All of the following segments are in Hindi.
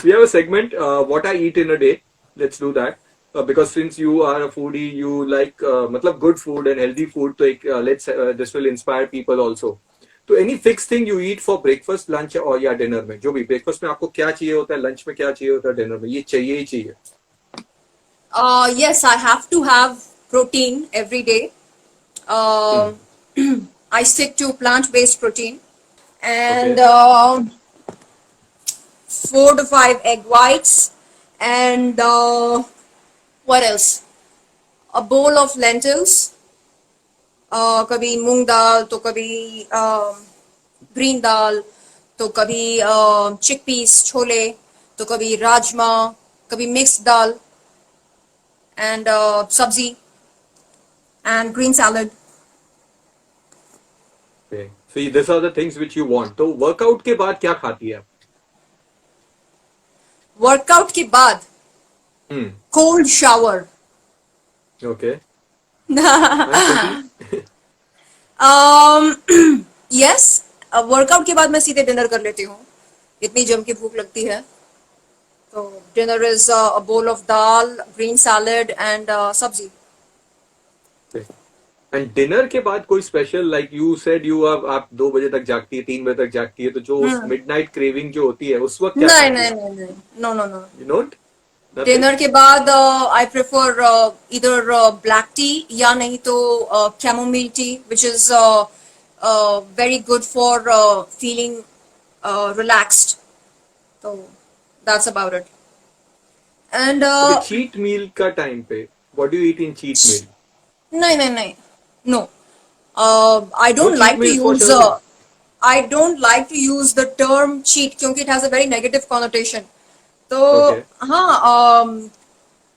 we have a segment, what I eat in a day. Let's do that. Because since you are a foodie, you like matlab good food and healthy food. So let's this will inspire people also. तो any fixed thing you eat for breakfast, lunch और या dinner में जो भी breakfast में आपको क्या चाहिए होता है, lunch में क्या चाहिए होता है, dinner में ये चाहिए ही चाहिए. Yes, I have to have protein every day. Um, I stick to plant-based protein and Okay. 4 to 5 egg whites and what else? A bowl of lentils. कभी मूंग दाल तो कभी ग्रीन दाल तो कभी चिकपीस छोले तो कभी राजमा कभी mixed dal and sabzi and green salad. Okay. So these are the things which you want. तो workout के बाद क्या खाती है आप? Workout के बाद cold shower. Okay. And protein? Yes, workout के बाद मैं सीधे डिनर कर लेती हूँ. इतनी जम के भूख लगती है. तो dinner is a bowl of dal, green salad and sabzi. And dinner के बाद कोई special like you said you आप 2 बजे तक जागती है 3 बजे तक जागती है तो जो उस मिडनाइट क्रेविंग जो होती है उस वक्त क्या नहीं खाती नहीं है? नहीं नहीं no no no. You note dinner के बाद आई प्रेफर इधर ब्लैक टी या नहीं तो chamomile tea which is very good for feeling relaxed. तो that's about it. And okay cheat meal का टाइम पे what do you eat in cheat meal? नहीं नहीं नहीं no. I no don't cheat like to meal for use serving. I don't like to use the term cheat क्योंकि it has a very negative connotation. तो ओके हाँ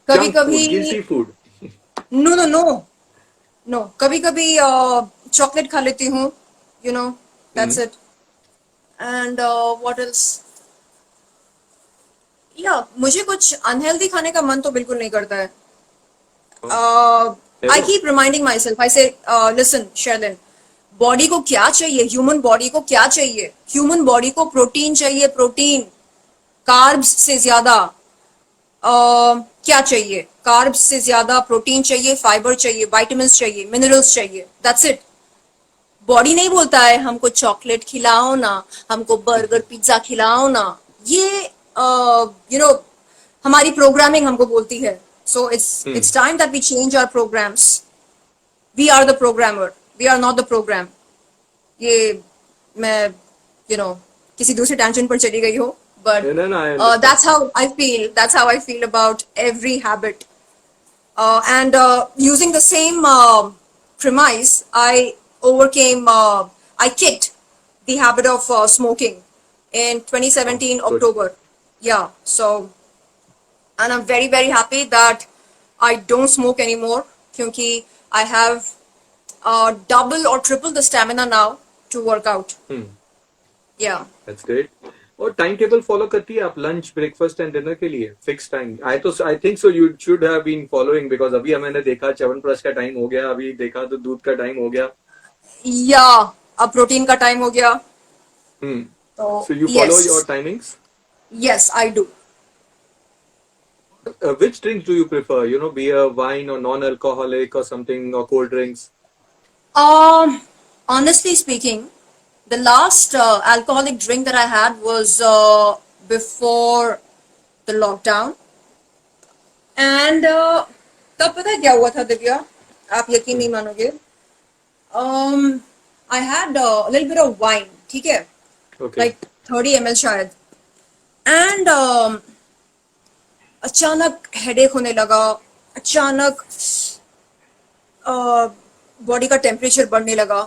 कभी जंक फूड कभी guilty food. No no no no कभी कभी चॉकलेट खा लेती हूँ. You know that's it. And what else. या मुझे कुछ अनहेल्दी खाने का मन तो बिल्कुल नहीं करता है. I keep reminding myself. I say, listen, Sheldon, body को क्या चाहिए? ह्यूमन बॉडी को क्या चाहिए? ह्यूमन बॉडी को प्रोटीन चाहिए. प्रोटीन कार्ब्स से ज्यादा क्या चाहिए? कार्ब्स से ज्यादा प्रोटीन चाहिए, फाइबर चाहिए, विटामिन्स चाहिए, मिनरल्स चाहिए. That's it. बॉडी नहीं बोलता है हमको चॉकलेट खिलाओ ना, हमको बर्गर पिज्जा खिलाओ ना. ये यू नो हमारी प्रोग्रामिंग हमको बोलती है. So it's time that we change our programs. We are the programmer. We are not the program. ये मैं किसी दूसरे टेंशन पर चली गई हो. But No, I understand. that's how I feel. That's how I feel about every habit. And using the same premise, I overcame. I kicked the habit of smoking in 2017 Good. October. Yeah. So. And I'm very very happy that I don't smoke anymore क्योंकि I have double or triple the stamina now to work out. Yeah. That's great. और टाइम टेबल फॉलो करती है आप लंच ब्रेकफास्ट एंड डिनर के लिए fix time? I think so you should have been following because अभी मैंने देखा च्यवनप्राश का टाइम हो गया, अभी देखा तो दूध का टाइम हो गया. या अब प्रोटीन का टाइम हो गया. तो so you follow your timings? Yes, I do. Which drinks do you prefer? Beer, wine, or non-alcoholic, or something, or cold drinks? Honestly speaking, the last alcoholic drink that I had was before the lockdown. And तब पता है क्या हुआ था दिव्या? आप यकीन नहीं मानोगे. I had a little bit of wine, ठीक है? Okay. Like 30 ml शायद. And अचानक हेडेक होने लगा. अचानक बॉडी का टेम्परेचर बढ़ने लगा.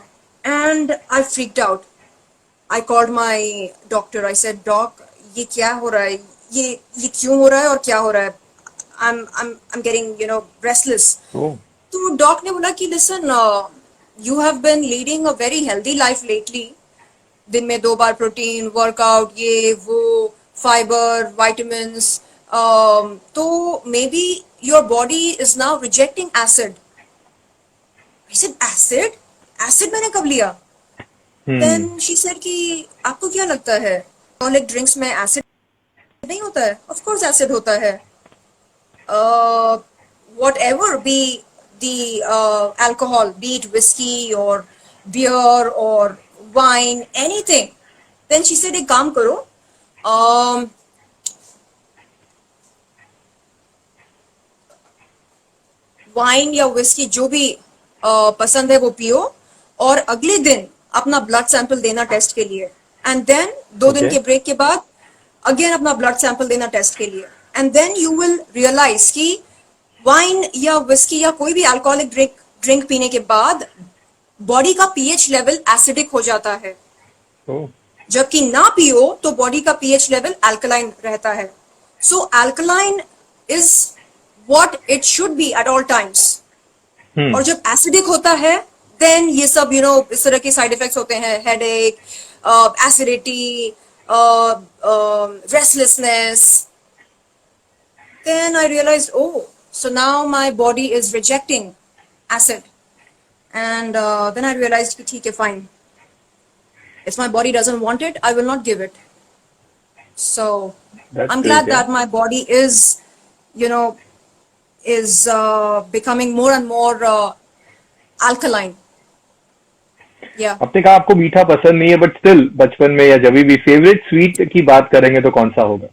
And I freaked out. I called my doctor. I said doc ये क्या हो रहा है? ये क्यों हो रहा है और क्या हो रहा है? I'm getting restless. तो डॉक ने बोला कि listen you have been leading a very healthy life lately. दिन में 2 बार प्रोटीन वर्कआउट ये वो फाइबर विटामिन्स. तो may be your body is now rejecting acid. I said acid? Acid मैंने कब लिया? देन शी सेड कि आपको क्या लगता है अल्कोहलिक ड्रिंक्स में एसिड नहीं होता है? ऑफ कोर्स एसिड होता है. Whatever be the alcohol, be it whiskey or beer or wine, anything. Then she said, एक काम करो, वाइन या विस्की जो भी पसंद है वो पियो, और अगले दिन अपना ब्लड सैंपल देना टेस्ट के लिए, एंड देन 2 दिन Okay. के ब्रेक के बाद अगेन अपना ब्लड सैंपल देना टेस्ट के लिए, and then you will realise कि वाइन या विस्की या कोई भी अल्कोहलिक ड्रिंक पीने के बाद बॉडी का पीएच लेवल एसिडिक हो जाता है, Oh. जबकि ना पियो तो बॉडी का पीएच लेवल अल्कलाइन रहता है. So alkaline is what it should be at all times. Hmm. और जब एसिडिक होता है देन ये सब इस तरह के साइड इफेक्ट्स होते हैं, headache, acidity, restlessness. Then I realized, oh, so now my body is rejecting acid. And then I realized, कि ठीक है, fine. If my body doesn't want it, I will not give it. So That's I'm great, glad yeah. that my body is becoming more and more alkaline. Yeah. आपने कहा आपको मीठा पसंद नहीं है, बट स्टिल बचपन में या जब भी फेवरेट स्वीट की बात करेंगे तो कौन सा होगा?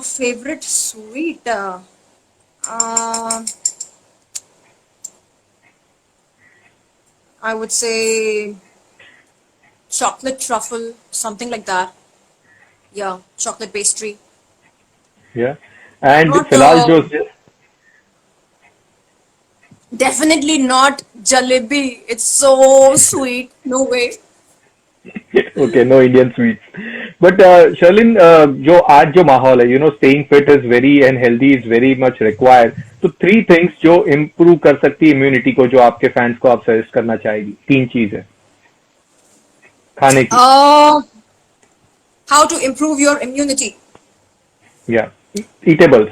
Favorite sweet. I would say chocolate truffle, something like that. Yeah, chocolate pastry. या एंड Not फिलहाल जो definitely not jalebi. It's so sweet. No way. Okay, no Indian sweets, but Sherlyn, जो आज जो माहौल है, staying fit is very and healthy is very much required. तो 3 थिंग्स जो इम्प्रूव कर सकती है इम्यूनिटी को, जो आपके फैंस को आप सजेस्ट करना चाहेगी. 3 चीजें खाने की. How to improve your immunity? या eatables.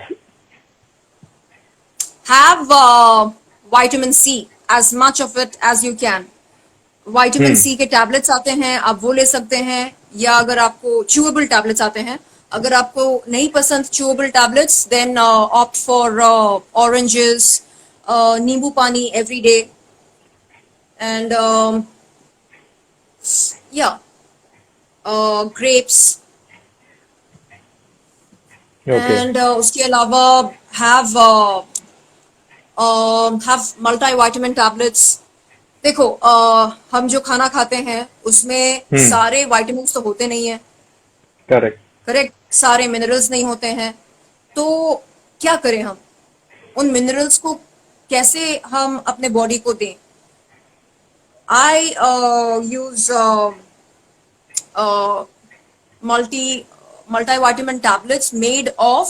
Have vitamin C, as much of it as you can. Vitamin C के टैबलेट्स आते हैं, आप वो ले सकते हैं, या अगर आपको chewable टैबलेट्स आते हैं. अगर आपको नहीं पसंद chewable tablets, then opt for oranges, नींबू पानी every day, and yeah, grapes. Okay. And उसके अलावा have multivitamin tablets. देखो, हम जो खाना खाते हैं उसमें सारे vitamins तो होते नहीं है, करेक्ट. करेक्ट, सारे मिनरल्स नहीं होते हैं. तो क्या करें हम, उन मिनरल्स को कैसे हम अपने बॉडी को दें? I use multivitamin tablets made of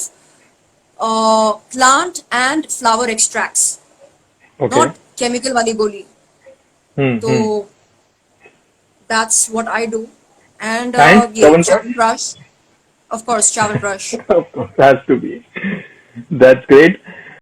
plant and flower extracts, okay. not chemical वाली गोली. तो that's what I do. And And ये Chyawanprash? Chyawanprash, of course, Chyawanprash. Of course, has to be. That's great.